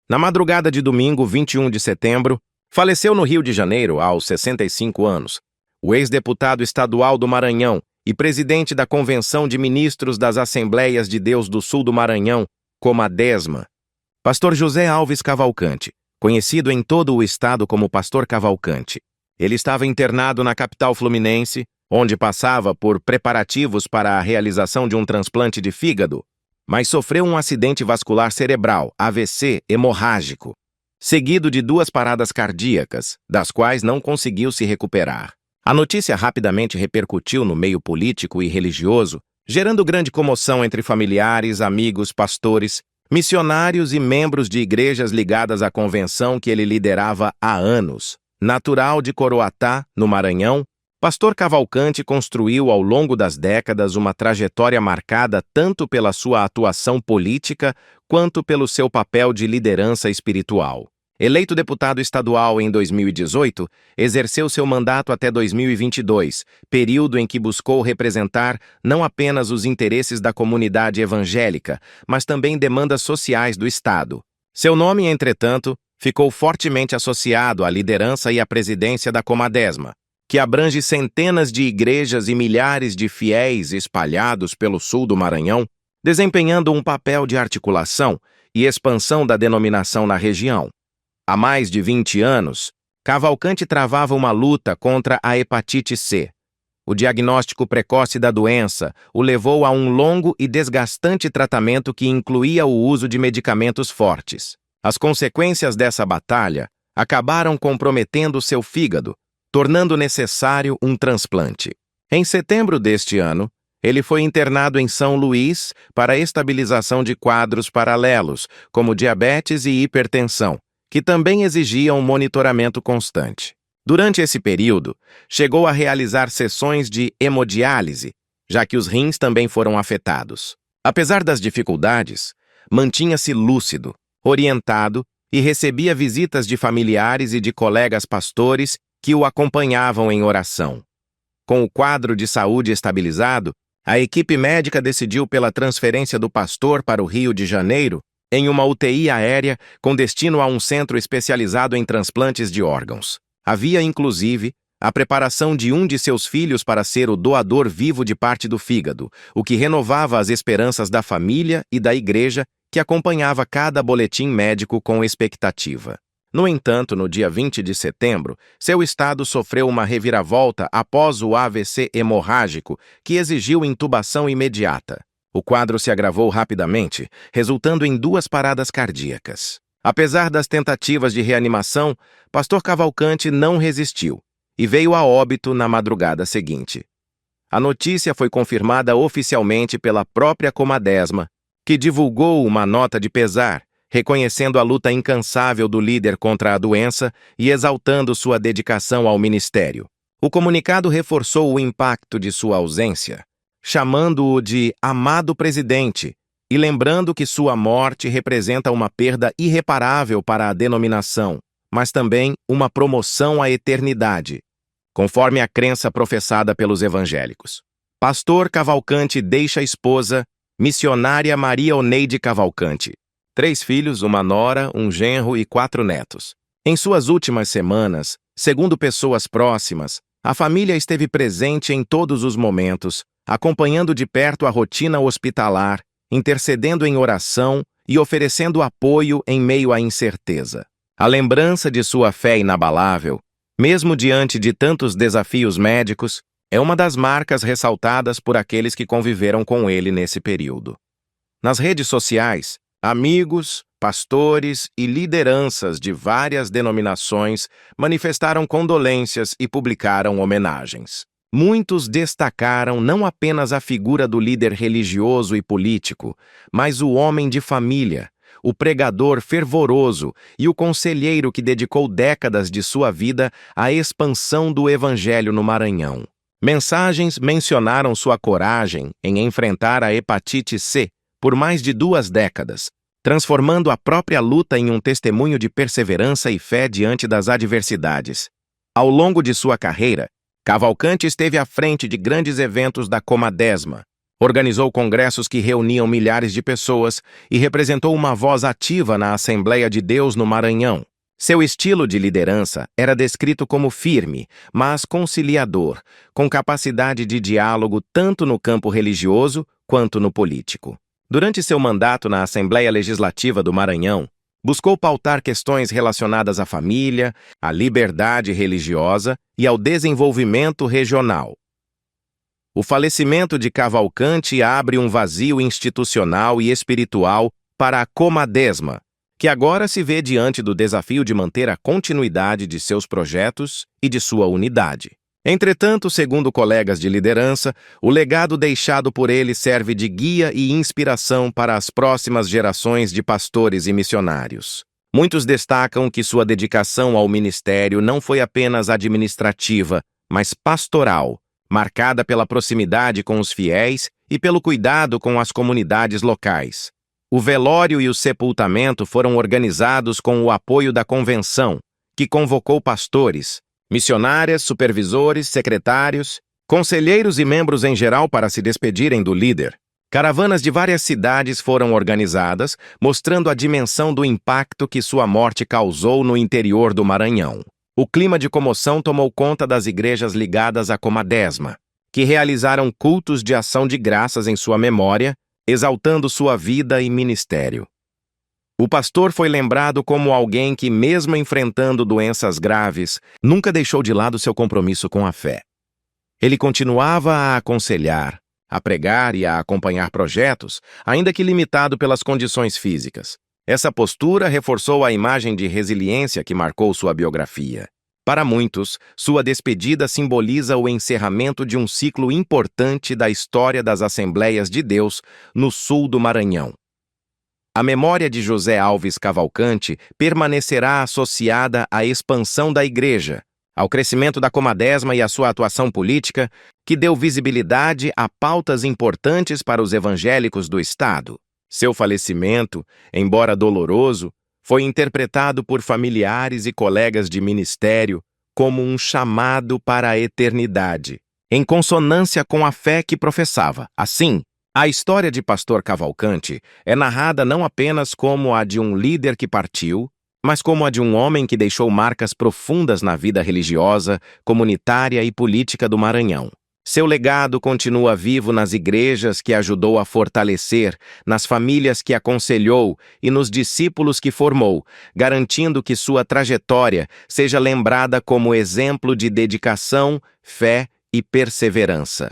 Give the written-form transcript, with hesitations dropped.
Na madrugada de domingo, 21 de setembro, faleceu no Rio de Janeiro, aos 65 anos, o ex-deputado estadual do Maranhão e presidente da Convenção de Ministros das Assembleias de Deus do Sul do Maranhão, Comadesma, Pastor José Alves Cavalcante, conhecido em todo o estado como Pastor Cavalcante. Ele estava internado na capital fluminense, onde passava por preparativos para a realização de um transplante de fígado, mas sofreu um acidente vascular cerebral, AVC, hemorrágico, seguido de 2 paradas cardíacas, das quais não conseguiu se recuperar. A notícia rapidamente repercutiu no meio político e religioso, gerando grande comoção entre familiares, amigos, pastores, missionários e membros de igrejas ligadas à convenção que ele liderava há anos. Natural de Coroatá, no Maranhão, Pastor Cavalcante construiu ao longo das décadas uma trajetória marcada tanto pela sua atuação política quanto pelo seu papel de liderança espiritual. Eleito deputado estadual em 2018, exerceu seu mandato até 2022, período em que buscou representar não apenas os interesses da comunidade evangélica, mas também demandas sociais do Estado. Seu nome, entretanto, ficou fortemente associado à liderança e à presidência da Comadesma, que abrange centenas de igrejas e milhares de fiéis espalhados pelo sul do Maranhão, desempenhando um papel de articulação e expansão da denominação na região. Há mais de 20 anos, Cavalcante travava uma luta contra a hepatite C. O diagnóstico precoce da doença o levou a um longo e desgastante tratamento que incluía o uso de medicamentos fortes. As consequências dessa batalha acabaram comprometendo seu fígado, tornando necessário um transplante. Em setembro deste ano, ele foi internado em São Luís para a estabilização de quadros paralelos, como diabetes e hipertensão, que também exigiam monitoramento constante. Durante esse período, chegou a realizar sessões de hemodiálise, já que os rins também foram afetados. Apesar das dificuldades, mantinha-se lúcido, orientado e recebia visitas de familiares e de colegas pastores que o acompanhavam em oração. Com o quadro de saúde estabilizado, a equipe médica decidiu pela transferência do pastor para o Rio de Janeiro em uma UTI aérea com destino a um centro especializado em transplantes de órgãos. Havia, inclusive, a preparação de um de seus filhos para ser o doador vivo de parte do fígado, o que renovava as esperanças da família e da igreja que acompanhava cada boletim médico com expectativa. No entanto, no dia 20 de setembro, seu estado sofreu uma reviravolta após o AVC hemorrágico, que exigiu intubação imediata. O quadro se agravou rapidamente, resultando em 2 paradas cardíacas. Apesar das tentativas de reanimação, Pastor Cavalcante não resistiu e veio a óbito na madrugada seguinte. A notícia foi confirmada oficialmente pela própria Comadesma, que divulgou uma nota de pesar, reconhecendo a luta incansável do líder contra a doença e exaltando sua dedicação ao ministério. O comunicado reforçou o impacto de sua ausência, chamando-o de amado presidente e lembrando que sua morte representa uma perda irreparável para a denominação, mas também uma promoção à eternidade, conforme a crença professada pelos evangélicos. Pastor Cavalcante deixa a esposa, missionária Maria Oneide Cavalcante, 3 filhos, uma nora, um genro e 4 netos. Em suas últimas semanas, segundo pessoas próximas, a família esteve presente em todos os momentos, acompanhando de perto a rotina hospitalar, intercedendo em oração e oferecendo apoio em meio à incerteza. A lembrança de sua fé inabalável, mesmo diante de tantos desafios médicos, é uma das marcas ressaltadas por aqueles que conviveram com ele nesse período. Nas redes sociais, amigos, pastores e lideranças de várias denominações manifestaram condolências e publicaram homenagens. Muitos destacaram não apenas a figura do líder religioso e político, mas o homem de família, o pregador fervoroso e o conselheiro que dedicou décadas de sua vida à expansão do evangelho no Maranhão. Mensagens mencionaram sua coragem em enfrentar a hepatite C por mais de 2 décadas, transformando a própria luta em um testemunho de perseverança e fé diante das adversidades. Ao longo de sua carreira, Cavalcante esteve à frente de grandes eventos da Comadesma, Organizou congressos que reuniam milhares de pessoas e representou uma voz ativa na Assembleia de Deus no Maranhão. Seu estilo de liderança era descrito como firme, mas conciliador, com capacidade de diálogo tanto no campo religioso quanto no político. Durante seu mandato na Assembleia Legislativa do Maranhão, buscou pautar questões relacionadas à família, à liberdade religiosa e ao desenvolvimento regional. O falecimento de Cavalcante abre um vazio institucional e espiritual para a Comadesma, que agora se vê diante do desafio de manter a continuidade de seus projetos e de sua unidade. Entretanto, segundo colegas de liderança, o legado deixado por ele serve de guia e inspiração para as próximas gerações de pastores e missionários. Muitos destacam que sua dedicação ao ministério não foi apenas administrativa, mas pastoral, marcada pela proximidade com os fiéis e pelo cuidado com as comunidades locais. O velório e o sepultamento foram organizados com o apoio da convenção, que convocou pastores, missionárias, supervisores, secretários, conselheiros e membros em geral para se despedirem do líder. Caravanas de várias cidades foram organizadas, mostrando a dimensão do impacto que sua morte causou no interior do Maranhão. O clima de comoção tomou conta das igrejas ligadas à Comadesma, que realizaram cultos de ação de graças em sua memória, exaltando sua vida e ministério. O pastor foi lembrado como alguém que, mesmo enfrentando doenças graves, nunca deixou de lado seu compromisso com a fé. Ele continuava a aconselhar, a pregar e a acompanhar projetos, ainda que limitado pelas condições físicas. Essa postura reforçou a imagem de resiliência que marcou sua biografia. Para muitos, sua despedida simboliza o encerramento de um ciclo importante da história das Assembleias de Deus no sul do Maranhão. A memória de José Alves Cavalcante permanecerá associada à expansão da Igreja, ao crescimento da Comadesma e à sua atuação política, que deu visibilidade a pautas importantes para os evangélicos do Estado. Seu falecimento, embora doloroso, foi interpretado por familiares e colegas de ministério como um chamado para a eternidade, em consonância com a fé que professava. Assim, a história de Pastor Cavalcante é narrada não apenas como a de um líder que partiu, mas como a de um homem que deixou marcas profundas na vida religiosa, comunitária e política do Maranhão. Seu legado continua vivo nas igrejas que ajudou a fortalecer, nas famílias que aconselhou e nos discípulos que formou, garantindo que sua trajetória seja lembrada como exemplo de dedicação, fé e perseverança.